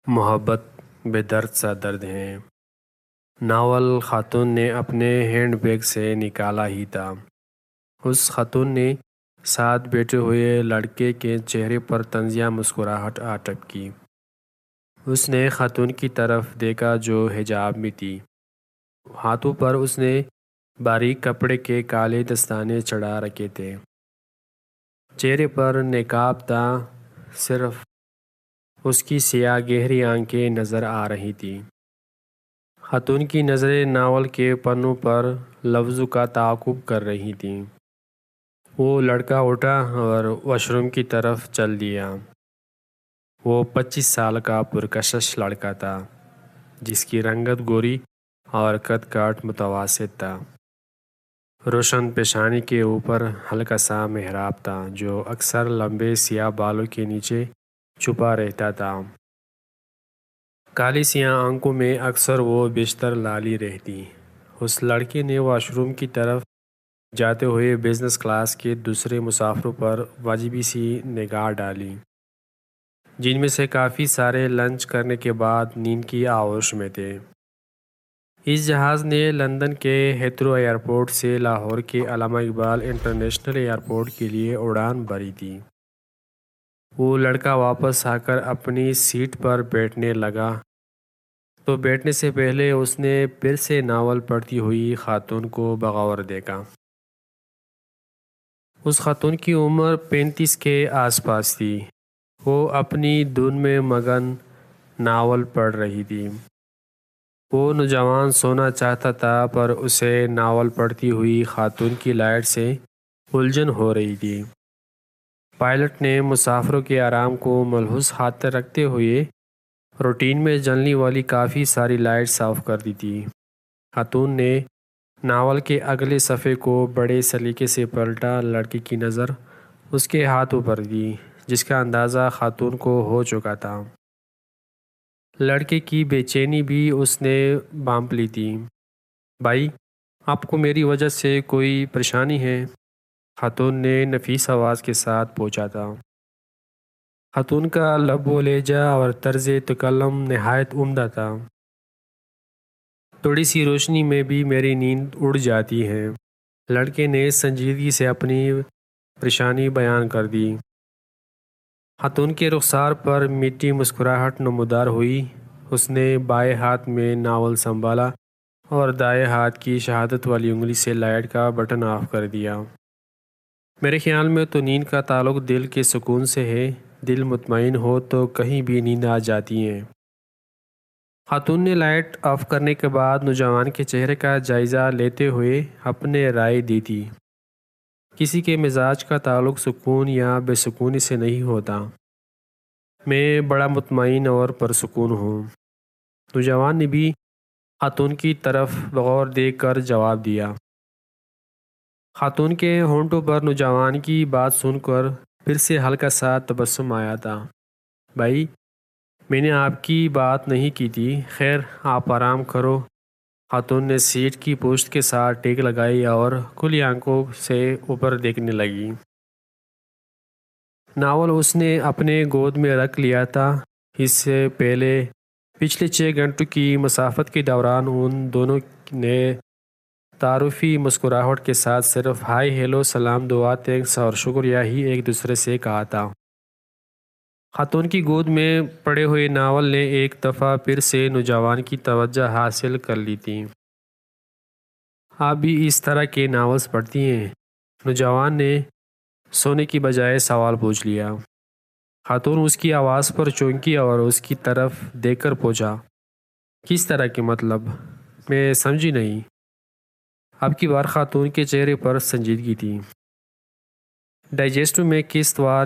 محبت بے درد سا درد ہے۔ ناول خاتون نے اپنے ہینڈ بیگ سے نکالا ہی تھا۔ اس خاتون نے ساتھ بیٹھے ہوئے لڑکے کے چہرے پر طنزیہ مسکراہٹ اٹک کی۔ اس نے خاتون کی طرف دیکھا جو حجاب میں تھی۔ ہاتھوں پر اس نے باریک کپڑے کے کالے دستانے چڑھا رکھے تھے۔ چہرے پر نقاب تھا، صرف اس کی سیاہ گہری آنکھیں نظر آ رہی تھیں۔ خاتون کی نظریں ناول کے پنوں پر لفظوں کا تعاقب کر رہی تھیں۔ وہ لڑکا اٹھا اور واش روم کی طرف چل دیا۔ وہ 25 سال کا پرکشش لڑکا تھا، جس کی رنگت گوری اور قد کاٹ متوسط تھا۔ روشن پیشانی کے اوپر ہلکا سا محراب تھا جو اکثر لمبے سیاہ بالوں کے نیچے چھپا رہتا تھا۔ کالی سیاہ آنکھوں میں اکثر وہ بیشتر لالی رہتی۔ اس لڑکے نے واش روم کی طرف جاتے ہوئے بزنس کلاس کے دوسرے مسافروں پر واجبی سی نگاہ ڈالی، جن میں سے کافی سارے لنچ کرنے کے بعد نیند کی آغوش میں تھے۔ اس جہاز نے لندن کے ہیتھرو ایئرپورٹ سے لاہور کے علامہ اقبال انٹرنیشنل ایئرپورٹ کے لیے اڑان بھری تھی۔ وہ لڑکا واپس آ کر اپنی سیٹ پر بیٹھنے لگا تو بیٹھنے سے پہلے اس نے پھر سے ناول پڑھتی ہوئی خاتون کو بغور دیکھا۔ اس خاتون کی عمر 35 کے آس پاس تھی۔ وہ اپنی دھن میں مگن ناول پڑھ رہی تھی۔ وہ نوجوان سونا چاہتا تھا، پر اسے ناول پڑھتی ہوئی خاتون کی لائٹ سے الجھن ہو رہی تھی۔ پائلٹ نے مسافروں کے آرام کو ملحوظ خاطر رکھتے ہوئے روٹین میں جلنے والی کافی ساری لائٹس آف کر دی تھی۔ خاتون نے ناول کے اگلے صفحے کو بڑے سلیقے سے پلٹا۔ لڑکی کی نظر اس کے ہاتھوں پر تھی، جس کا اندازہ خاتون کو ہو چکا تھا۔ لڑکے کی بے چینی بھی اس نے بھانپ لی تھی۔ بھائی، آپ کو میری وجہ سے کوئی پریشانی ہے؟ خاتون نے نفیس آواز کے ساتھ پوچھا تھا۔ خاتون کا لب و لہجہ اور طرز تکلم نہایت عمدہ تھا۔ تھوڑی سی روشنی میں بھی میری نیند اڑ جاتی ہے۔ لڑکے نے سنجیدگی سے اپنی پریشانی بیان کر دی۔ خاتون کے رخسار پر میٹھی مسکراہٹ نمودار ہوئی۔ اس نے بائیں ہاتھ میں ناول سنبھالا اور دائیں ہاتھ کی شہادت والی انگلی سے لائٹ کا بٹن آف کر دیا۔ میرے خیال میں تو نیند کا تعلق دل کے سکون سے ہے۔ دل مطمئن ہو تو کہیں بھی نیند آ جاتی ہے۔ خاتون نے لائٹ آف کرنے کے بعد نوجوان کے چہرے کا جائزہ لیتے ہوئے اپنے رائے دی تھی۔ کسی کے مزاج کا تعلق سکون یا بے سکونی سے نہیں ہوتا۔ میں بڑا مطمئن اور پرسکون ہوں۔ نوجوان نے بھی خاتون کی طرف بغور دیکھ کر جواب دیا۔ خاتون کے ہونٹوں پر نوجوان کی بات سن کر پھر سے ہلکا سا تبسم آیا تھا۔ بھائی، میں نے آپ کی بات نہیں کی تھی۔ خیر، آپ آرام کرو۔ خاتون نے سیٹ کی پشت کے ساتھ ٹیک لگائی اور کھلی آنکھوں سے اوپر دیکھنے لگی۔ ناول اس نے اپنے گود میں رکھ لیا تھا۔ اس سے پہلے پچھلے 6 گھنٹوں کی مسافت کے دوران ان دونوں نے تعارفی مسکراہٹ کے ساتھ صرف ہائی، ہیلو، سلام، دعا، تھینکس اور شکریہ ہی ایک دوسرے سے کہا تھا۔ خاتون کی گود میں پڑے ہوئے ناول نے ایک دفعہ پھر سے نوجوان کی توجہ حاصل کر لی تھی۔ آپ بھی اس طرح کے ناولز پڑھتی ہیں؟ نوجوان نے سونے کی بجائے سوال پوچھ لیا۔ خاتون اس کی آواز پر چونکی اور اس کی طرف دیکھ کر پوچھا، کس طرح کے مطلب؟ میں سمجھی نہیں۔ اب کی بار خاتون کے چہرے پر سنجیدگی تھی۔ ڈائجسٹ میں قسط وار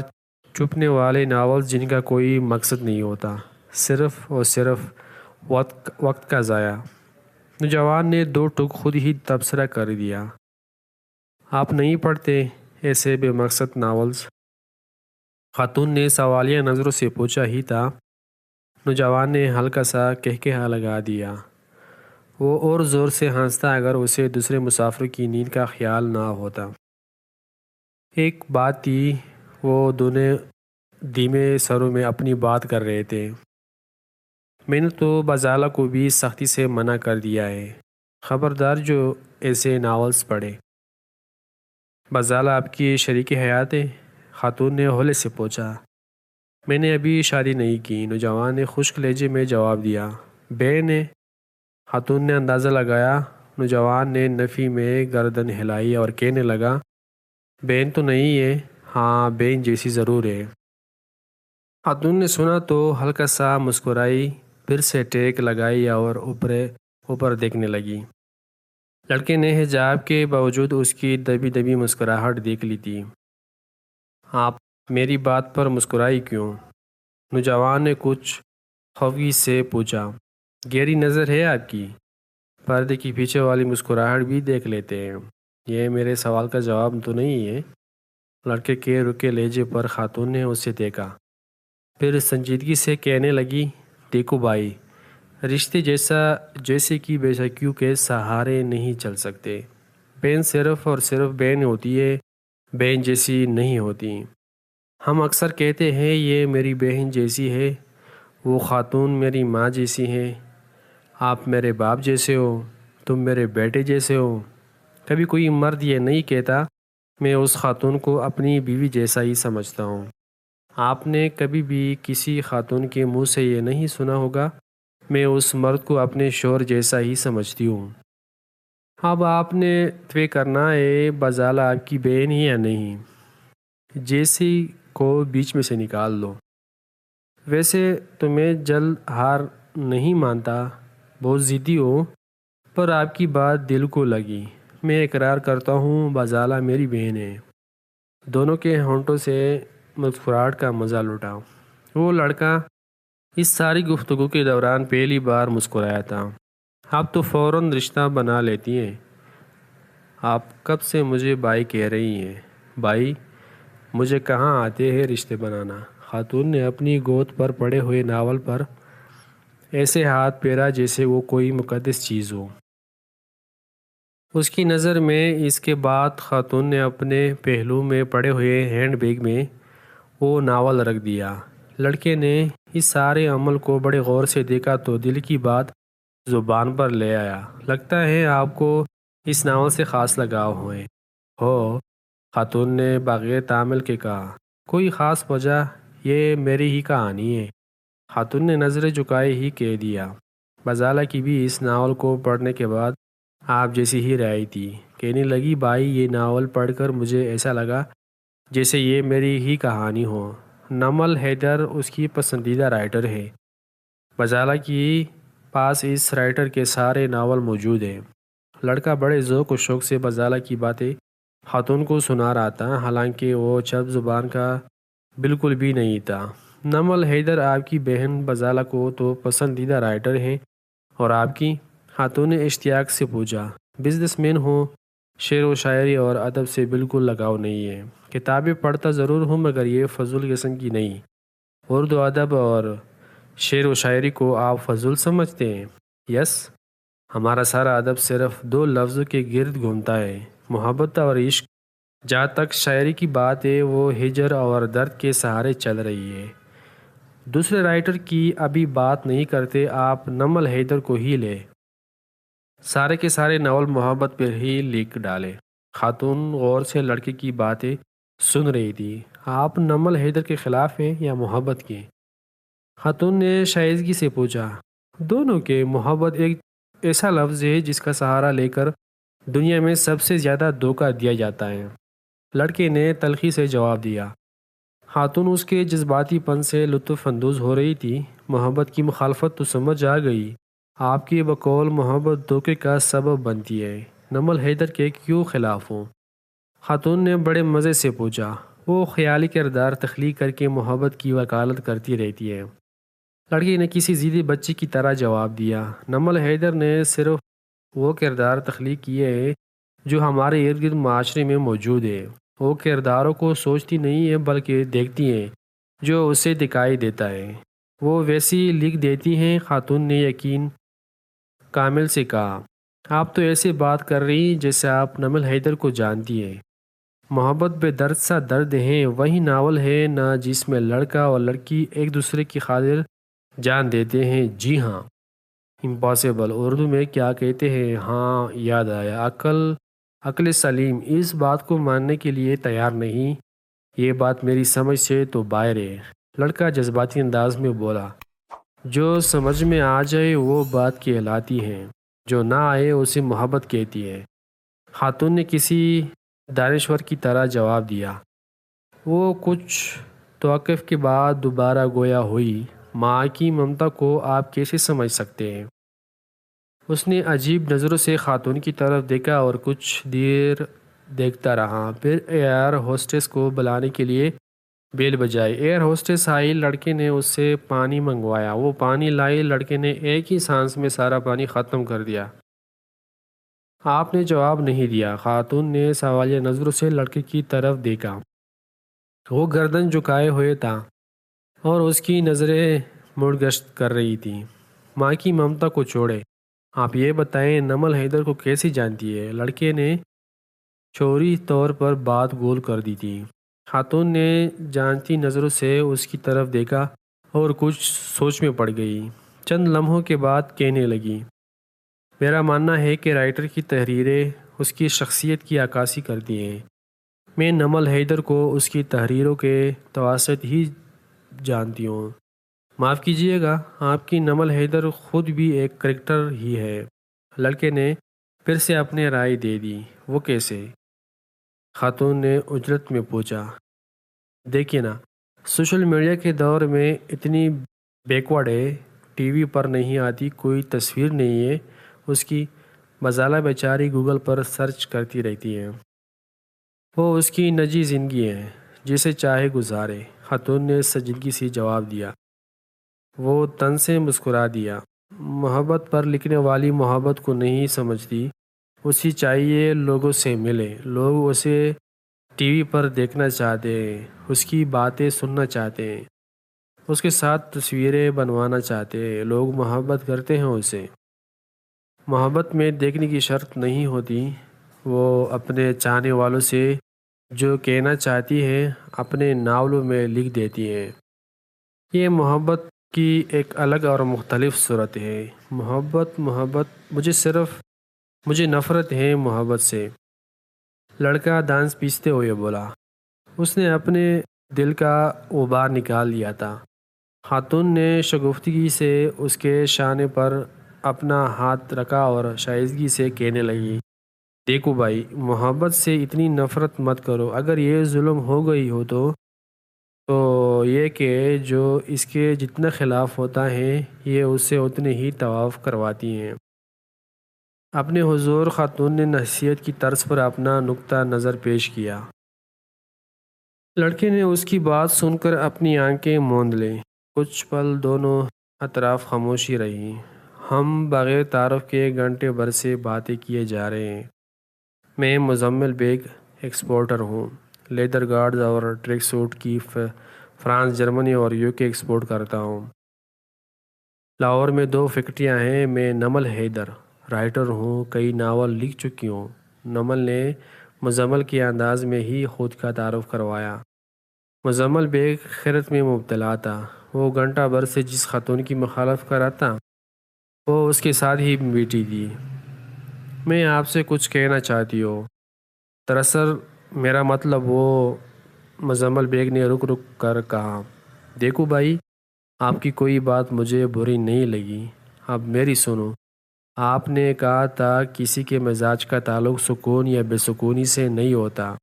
چھپنے والے ناولز جن کا کوئی مقصد نہیں ہوتا، صرف اور صرف وقت کا ضائع۔ نوجوان نے 2 ٹک خود ہی تبصرہ کر دیا۔ آپ نہیں پڑھتے ایسے بے مقصد ناولز؟ خاتون نے سوالیہ نظروں سے پوچھا ہی تھا۔ نوجوان نے ہلکا سا کہکہا لگا دیا۔ وہ اور زور سے ہنستا اگر اسے دوسرے مسافروں کی نیند کا خیال نہ ہوتا۔ ایک بات تھی، وہ دونوں دھیمے سروں میں اپنی بات کر رہے تھے۔ میں نے تو بازالہ کو بھی سختی سے منع کر دیا ہے، خبردار جو ایسے ناولز پڑھے۔ بازالہ آپ کی شریک حیات ہے؟ خاتون نے ہولے سے پوچھا۔ میں نے ابھی شادی نہیں کی، نوجوان نے خشک لہجے میں جواب دیا۔ بہن ہے؟ خاتون نے اندازہ لگایا۔ نوجوان نے نفی میں گردن ہلائی اور کہنے لگا، بہن تو نہیں ہے، ہاں بہن جیسی ضرور ہے۔ خاتون نے سنا تو ہلکا سا مسکرائی، پھر سے ٹیک لگائی اور اوپر دیکھنے لگی۔ لڑکے نے حجاب کے باوجود اس کی دبی دبی مسکراہٹ دیکھ لی تھی۔ آپ میری بات پر مسکرائی کیوں؟ نوجوان نے کچھ خوفی سے پوچھا۔ گہری نظر ہے آپ کی، پردے کی پیچھے والی مسکراہٹ بھی دیکھ لیتے ہیں۔ یہ میرے سوال کا جواب تو نہیں ہے؟ لڑکے کے رکے لہجے پر خاتون نے اسے دیکھا، پھر سنجیدگی سے کہنے لگی، دیکھو بھائی، رشتے جیسے کہ بے شکیوں کے سہارے نہیں چل سکتے۔ بہن صرف اور صرف بہن ہوتی ہے، بہن جیسی نہیں ہوتی۔ ہم اکثر کہتے ہیں یہ میری بہن جیسی ہے، وہ خاتون میری ماں جیسی ہے، آپ میرے باپ جیسے ہو، تم میرے بیٹے جیسے ہو۔ کبھی کوئی مرد یہ نہیں کہتا، میں اس خاتون کو اپنی بیوی جیسا ہی سمجھتا ہوں۔ آپ نے کبھی بھی کسی خاتون کے منہ سے یہ نہیں سنا ہوگا، میں اس مرد کو اپنے شوہر جیسا ہی سمجھتی ہوں۔ اب آپ نے طے کرنا ہے بازالہ آپ کی بہن ہی یا نہیں، جیسی کو بیچ میں سے نکال دو۔ ویسے تو میں جلد ہار نہیں مانتا، بہت ضدی ہو، پر آپ کی بات دل کو لگی، میں اقرار کرتا ہوں بازالہ میری بہن ہے۔ دونوں کے ہونٹوں سے مسکراہٹ کا مزہ لوٹا۔ وہ لڑکا اس ساری گفتگو کے دوران پہلی بار مسکرایا تھا۔ آپ تو فوراً رشتہ بنا لیتی ہیں، آپ کب سے مجھے بھائی کہہ رہی ہیں؟ بھائی مجھے کہاں آتے ہیں رشتے بنانا؟ خاتون نے اپنی گود پر پڑے ہوئے ناول پر ایسے ہاتھ پھیرا جیسے وہ کوئی مقدس چیز ہو۔ اس کی نظر میں اس کے بعد خاتون نے اپنے پہلو میں پڑے ہوئے ہینڈ بیگ میں وہ ناول رکھ دیا۔ لڑکے نے اس سارے عمل کو بڑے غور سے دیکھا تو دل کی بات زبان پر لے آیا۔ لگتا ہے آپ کو اس ناول سے خاص لگاؤ ہو، خاتون نے بغیر تعامل کے کہا۔ کوئی خاص وجہ؟ یہ میری ہی کہانی ہے، خاتون نے نظریں جھکائے ہی کہہ دیا۔ بازالہ کی بھی اس ناول کو پڑھنے کے بعد آپ جیسی ہی رائے تھی۔ کہنے لگی، بھائی یہ ناول پڑھ کر مجھے ایسا لگا جیسے یہ میری ہی کہانی ہو۔ نمل حیدر اس کی پسندیدہ رائٹر ہے، بازالہ کی پاس اس رائٹر کے سارے ناول موجود ہیں۔ لڑکا بڑے ذوق و شوق سے بازالہ کی باتیں خاتون کو سنا رہا تھا، حالانکہ وہ چرب زبان کا بالکل بھی نہیں تھا۔ نمل حیدر آپ کی بہن بازالہ کو تو پسندیدہ رائٹر ہیں، اور آپ کی؟ خاتون نے اشتیاق سے پوچھا۔ بزنس مین ہوں، شعر و شاعری اور ادب سے بالکل لگاؤ نہیں ہے۔ کتابیں پڑھتا ضرور ہوں مگر یہ فضول قسم کی نہیں۔ اردو ادب اور شعر و شاعری کو آپ فضول سمجھتے ہیں؟ یس، ہمارا سارا ادب صرف دو لفظوں کے گرد گھومتا ہے، محبت اور عشق۔ جہاں تک شاعری کی بات ہے وہ ہجر اور درد کے سہارے چل رہی ہے۔ دوسرے رائٹر کی ابھی بات نہیں کرتے، آپ نمل حیدر کو ہی لے، سارے کے سارے ناول محبت پر ہی لکھ ڈالے۔ خاتون غور سے لڑکے کی باتیں سن رہی تھی۔ آپ نمل حیدر کے خلاف ہیں یا محبت کے؟ خاتون نے شائستگی سے پوچھا۔ دونوں کے۔ محبت ایک ایسا لفظ ہے جس کا سہارا لے کر دنیا میں سب سے زیادہ دھوکہ دیا جاتا ہے، لڑکے نے تلخی سے جواب دیا۔ خاتون اس کے جذباتی پن سے لطف اندوز ہو رہی تھی۔ محبت کی مخالفت تو سمجھ آ گئی، آپ کی بقول محبت دھوکے کا سبب بنتی ہے، نمل حیدر کے کیوں خلاف ہوں؟ خاتون نے بڑے مزے سے پوچھا۔ وہ خیالی کردار تخلیق کر کے محبت کی وکالت کرتی رہتی ہے، لڑکی نے کسی ضدی بچی کی طرح جواب دیا۔ نمل حیدر نے صرف وہ کردار تخلیق کیے ہیں جو ہمارے ارد گرد معاشرے میں موجود ہے، وہ کرداروں کو سوچتی نہیں ہے بلکہ دیکھتی ہیں جو اسے دکھائی دیتا ہے، وہ ویسی لکھ دیتی ہیں۔ خاتون نے یقین کامل سے کہا۔ آپ تو ایسے بات کر رہی جیسے آپ نمل حیدر کو جانتی ہیں۔ محبت بے درد سا درد ہے، وہی ناول ہے نا جس میں لڑکا اور لڑکی ایک دوسرے کی خاطر جان دیتے ہیں جی ہاں۔ امپاسبل اردو میں کیا کہتے ہیں؟ ہاں یاد آیا، عقل سلیم اس بات کو ماننے کے لیے تیار نہیں۔ یہ بات میری سمجھ سے تو باہر ہے، لڑکا جذباتی انداز میں بولا۔ جو سمجھ میں آ جائے وہ بات کہلاتی ہے، جو نہ آئے اسے محبت کہتی ہے۔ خاتون نے کسی دانشور کی طرح جواب دیا۔ وہ کچھ توقف کے بعد دوبارہ گویا ہوئی۔ ماں کی ممتا کو آپ کیسے سمجھ سکتے ہیں؟ اس نے عجیب نظروں سے خاتون کی طرف دیکھا اور کچھ دیر دیکھتا رہا، پھر ایئر ہوسٹس کو بلانے کے لیے بیل بجائی۔ ایئر ہوسٹس آئی، لڑکے نے اس سے پانی منگوایا، وہ پانی لائی، لڑکے نے ایک ہی سانس میں سارا پانی ختم کر دیا۔ آپ نے جواب نہیں دیا۔ خاتون نے سوالیہ نظروں سے لڑکے کی طرف دیکھا۔ وہ گردن جھکائے ہوئے تھا اور اس کی نظریں مڑ گشت کر رہی تھیں۔ ماں کی ممتا کو چھوڑے، آپ یہ بتائیں نمل حیدر کو کیسی جانتی ہے؟ لڑکے نے شعوری طور پر بات گول کر دی تھی۔ خاتون نے جانتی نظروں سے اس کی طرف دیکھا اور کچھ سوچ میں پڑ گئی۔ چند لمحوں کے بعد کہنے لگی، میرا ماننا ہے کہ رائٹر کی تحریریں اس کی شخصیت کی عکاسی کرتی ہیں۔ میں نمل حیدر کو اس کی تحریروں کے توسط ہی جانتی ہوں۔ معاف کیجیے گا، آپ کی نمل حیدر خود بھی ایک کریکٹر ہی ہے۔ لڑکے نے پھر سے اپنی رائے دے دی۔ وہ کیسے؟ خاتون نے عجلت میں پوچھا۔ دیکھیے نا، سوشل میڈیا کے دور میں اتنی بیکورڈ ہے، ٹی وی پر نہیں آتی، کوئی تصویر نہیں ہے اس کی، مزالہ بیچاری گوگل پر سرچ کرتی رہتی ہے۔ وہ اس کی نجی زندگی ہے، جسے چاہے گزارے۔ خاتون نے سنجیدگی سے جواب دیا۔ وہ تن سے مسکرا دیا۔ محبت پر لکھنے والی محبت کو نہیں سمجھتی، اسے چاہیے لوگوں سے ملے، لوگ اسے ٹی وی پر دیکھنا چاہتے ہیں، اس کی باتیں سننا چاہتے ہیں، اس کے ساتھ تصویریں بنوانا چاہتے ہیں، لوگ محبت کرتے ہیں اسے۔ محبت میں دیکھنے کی شرط نہیں ہوتی، وہ اپنے چاہنے والوں سے جو کہنا چاہتی ہے اپنے ناولوں میں لکھ دیتی ہے۔ یہ محبت کی ایک الگ اور مختلف صورت ہے۔ محبت مجھے نفرت ہے محبت سے، لڑکا دانس پیستے ہوئے بولا۔ اس نے اپنے دل کا غبار نکال لیا تھا۔ خاتون نے شگفتگی سے اس کے شانے پر اپنا ہاتھ رکھا اور شائستگی سے کہنے لگی، دیکھو بھائی، محبت سے اتنی نفرت مت کرو، اگر یہ ظلم ہو گئی ہو تو یہ کہ جو اس کے جتنا خلاف ہوتا ہے یہ اس سے اتنے ہی طواف کرواتی ہیں۔ اپنے حضور خاتون نے نصیحت کی طرز پر اپنا نقطہ نظر پیش کیا۔ لڑکے نے اس کی بات سن کر اپنی آنکھیں موند لیں۔ کچھ پل دونوں اطراف خاموشی رہی۔ ہم بغیر تعارف کے گھنٹے بھر سے باتیں کیے جا رہے ہیں۔ میں مزمل بیگ ایکسپورٹر ہوں، لیدر گارڈز اور ٹریک سوٹ کی فرانس، جرمنی اور UK ایکسپورٹ کرتا ہوں۔ لاہور میں 2 فیکٹریاں ہیں۔ میں نمل حیدر رائٹر ہوں، کئی ناول لکھ چکی ہوں۔ نمل نے مزمل کے انداز میں ہی خود کا تعارف کروایا۔ مزمل بیگ خیرت میں مبتلا تھا۔ وہ گھنٹہ بھر سے جس خاتون کی مخالفت کر رہا تھا وہ اس کے ساتھ ہی بیٹھی تھی۔ میں آپ سے کچھ کہنا چاہتی ہوں۔ دراصل میرا مطلب وہ، مزمل بیگ نے رک کر کہا، دیکھو بھائی، آپ کی کوئی بات مجھے بری نہیں لگی، اب میری سنو۔ آپ نے کہا تھا کسی کے مزاج کا تعلق سکون یا بے سکونی سے نہیں ہوتا۔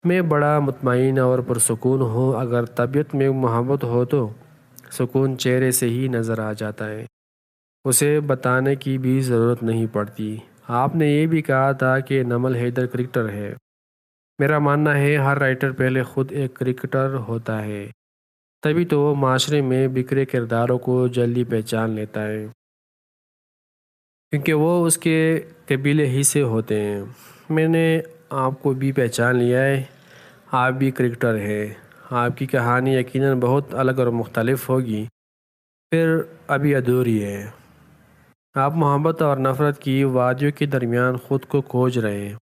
میں بڑا مطمئن اور پرسکون ہوں۔ اگر طبیعت میں محبت ہو تو سکون چہرے سے ہی نظر آ جاتا ہے، اسے بتانے کی بھی ضرورت نہیں پڑتی۔ آپ نے یہ بھی کہا تھا کہ نمل حیدر کرکٹر ہے۔ میرا ماننا ہے ہر رائٹر پہلے خود ایک کرکٹر ہوتا ہے، تبھی تو وہ معاشرے میں بکھرے کرداروں کو جلدی پہچان لیتا ہے، کیونکہ وہ اس کے قبیلے ہی سے ہوتے ہیں۔ میں نے آپ کو بھی پہچان لیا ہے، آپ بھی کرکٹر ہیں۔ آپ کی کہانی یقیناً بہت الگ اور مختلف ہوگی، پھر ابھی ادھوری ہے۔ آپ محبت اور نفرت کی وادیوں کے درمیان خود کو کھوج رہے ہیں۔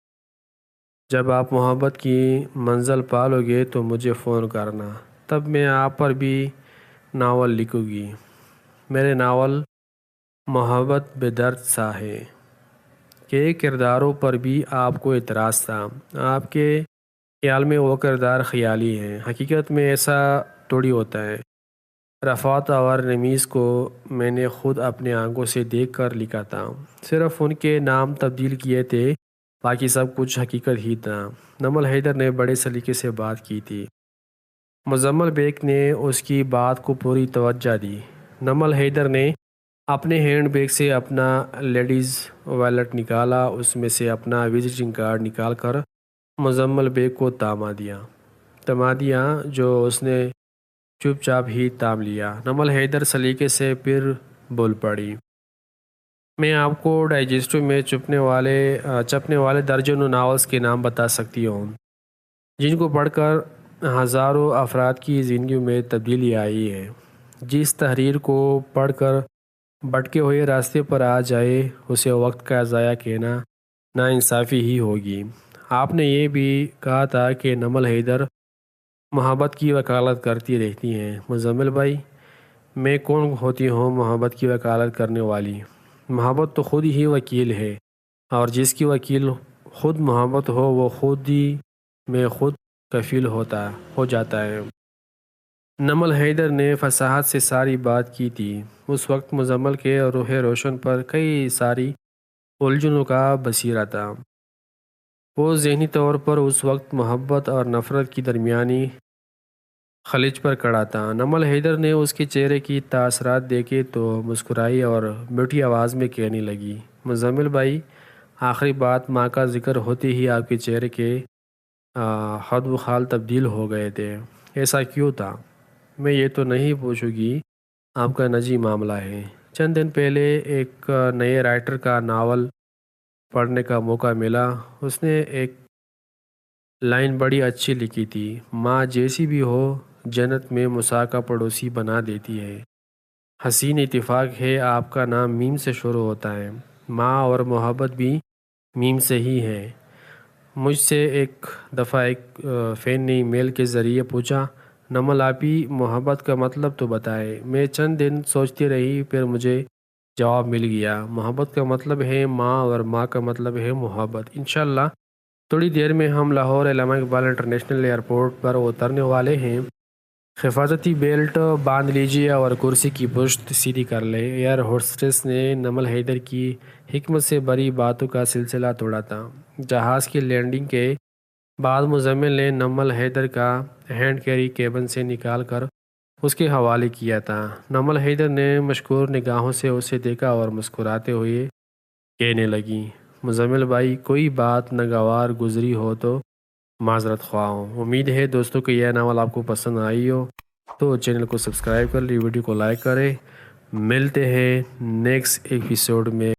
جب آپ محبت کی منزل پالو گے تو مجھے فون کرنا، تب میں آپ پر بھی ناول لکھوں گی۔ میرے ناول محبت بے درد سا ہے کے کرداروں پر بھی آپ کو اعتراض تھا۔ آپ کے خیال میں وہ کردار خیالی ہیں، حقیقت میں ایسا تھوڑی ہوتا ہے۔ رفعت اور نمیس کو میں نے خود اپنے آنکھوں سے دیکھ کر لکھا تھا، صرف ان کے نام تبدیل کیے تھے، باقی سب کچھ حقیقت ہی تھا۔ نمل حیدر نے بڑے سلیقے سے بات کی تھی۔ مزمل بیگ نے اس کی بات کو پوری توجہ دی۔ نمل حیدر نے اپنے ہینڈ بیگ سے اپنا لیڈیز والیٹ نکالا، اس میں سے اپنا وزٹنگ کارڈ نکال کر مزمل بیگ کو تھما دیا جو اس نے چپ چاپ ہی تام لیا۔ نمل حیدر سلیقے سے پھر بول پڑی، میں آپ کو ڈائجسٹو میں چھپنے والے درجنوں ناولز کے نام بتا سکتی ہوں جن کو پڑھ کر ہزاروں افراد کی زندگیوں میں تبدیلی آئی ہے۔ جس تحریر کو پڑھ کر بھٹکے ہوئے راستے پر آ جائے اسے وقت کا ضائع کہنا ناانصافی ہی ہوگی۔ آپ نے یہ بھی کہا تھا کہ نمل حیدر محبت کی وکالت کرتی رہتی ہیں۔ مزمل بھائی، میں کون ہوتی ہوں محبت کی وکالت کرنے والی؟ محبت تو خود ہی وکیل ہے، اور جس کی وکیل خود محبت ہو وہ خود ہی میں خود کفیل ہو جاتا ہے۔ نمل حیدر نے فصاحت سے ساری بات کی تھی۔ اس وقت مزمل کے روح روشن پر کئی ساری الجھنوں کا بصیرہ تھا۔ وہ ذہنی طور پر اس وقت محبت اور نفرت کی درمیانی خلیج پر کھڑا تھا۔ نمل حیدر نے اس کے چہرے کی تاثرات دیکھے تو مسکرائی اور میٹھی آواز میں کہنے لگی، مزمل بھائی، آخری بات ماں کا ذکر ہوتے ہی آپ کے چہرے کے خد و خال تبدیل ہو گئے تھے، ایسا کیوں تھا؟ میں یہ تو نہیں پوچھوں گی، آپ کا نجی معاملہ ہے۔ چند دن پہلے ایک نئے رائٹر کا ناول پڑھنے کا موقع ملا۔ اس نے ایک لائن بڑی اچھی لکھی تھی، ماں جیسی بھی ہو جنت میں موسیٰ کا پڑوسی بنا دیتی ہے۔ حسین اتفاق ہے آپ کا نام میم سے شروع ہوتا ہے۔ ماں اور محبت بھی میم سے ہی ہے۔ مجھ سے ایک دفعہ ایک فین نے ای میل کے ذریعے پوچھا، نمل آپی، محبت کا مطلب تو بتائے۔ میں چند دن سوچتی رہی، پھر مجھے جواب مل گیا، محبت کا مطلب ہے ماں اور ماں کا مطلب ہے محبت۔ انشاءاللہ تھوڑی دیر میں ہم لاہور علامہ اقبال انٹرنیشنل ایئرپورٹ پر اترنے والے ہیں۔ حفاظتی بیلٹ باندھ لیجیے اور کرسی کی پشت سیدھی کر لیں۔ ایئر ہوسٹس نے نمل حیدر کی حکمت سے بھری باتوں کا سلسلہ توڑا تھا۔ جہاز کی لینڈنگ کے بعد مزمل نے نمل حیدر کا ہینڈ کیری کیبن سے نکال کر اس کے حوالے کیا تھا۔ نمل حیدر نے مشکور نگاہوں سے اسے دیکھا اور مسکراتے ہوئے کہنے لگی، مزمل بھائی، کوئی بات ناگوار گزری ہو تو معذرت خواہ ہوں۔ امید ہے دوستوں کہ یہ ناول آپ کو پسند آئی ہو، تو چینل کو سبسکرائب کر لی، ویڈیو کو لائک کریں۔ ملتے ہیں نیکسٹ ایپیسوڈ میں۔